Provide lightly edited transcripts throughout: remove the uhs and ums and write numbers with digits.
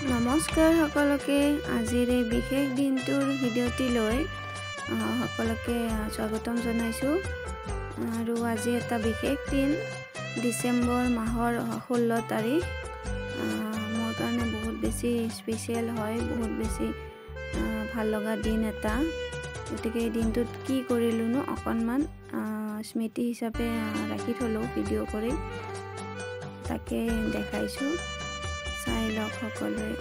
নমস্কাৰ সকলোকে আজিৰ এই বিশেষ দিনটোৰ ভিডিঅ'টিলৈ সকলোকে স্বাগতম জনাইছোঁ আৰু আজি এটা বিশেষ দিন ডিচেম্বৰ মাহৰ 16 তাৰিখ মোৰ কাৰণে বহুত বেছি স্পেচিয়েল হয় বহুত বেছি ভাল লগা দিন এটা গতিকে এই দিনটোত কি কৰিলোনো অকণমান স্মৃতি হিচাপে ৰাখি থলো ভিডিঅ' কৰি তাকে দেখাইছোঁ চাই লওক সকলোৱে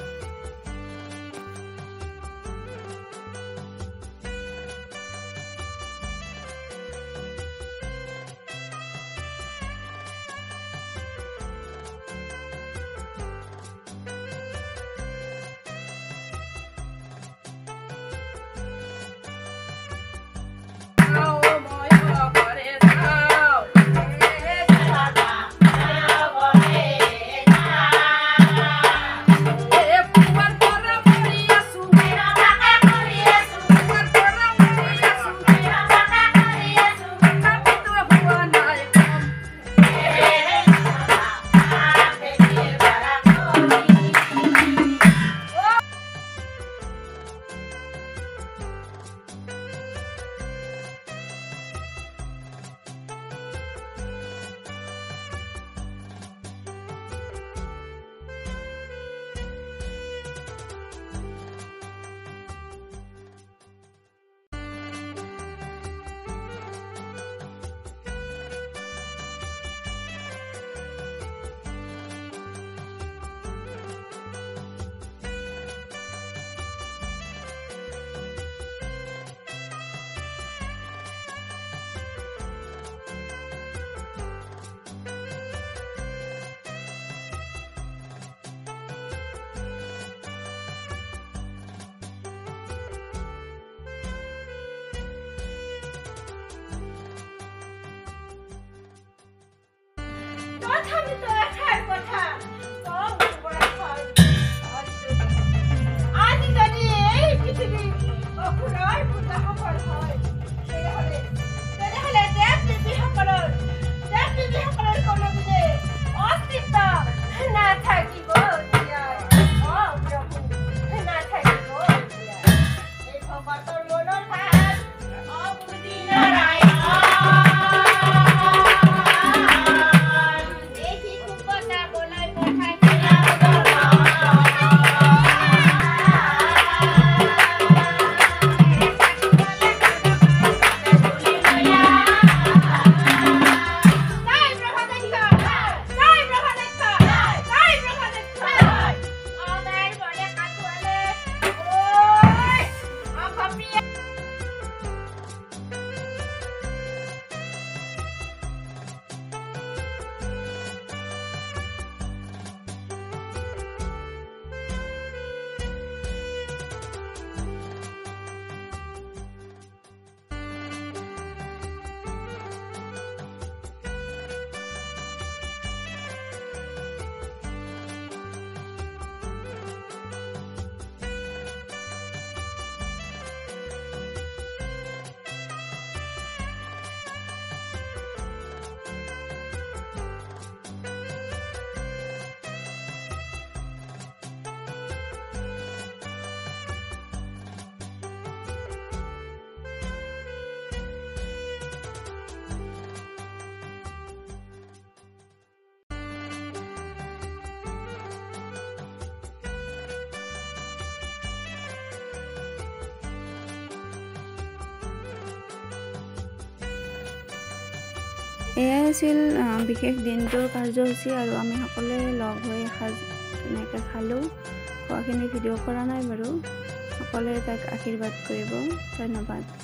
এয়াই আছিল বিশেষ দিনটোৰ কাৰ্যসূচী আৰু আমি সকলোৱে লগ হৈ এসাঁজ তেনেকৈ খালোঁ খোৱাখিনি ভিডিঅ' কৰা নাই বাৰু সকলোৱে তাক আশীৰ্বাদ কৰিব ধন্যবাদ।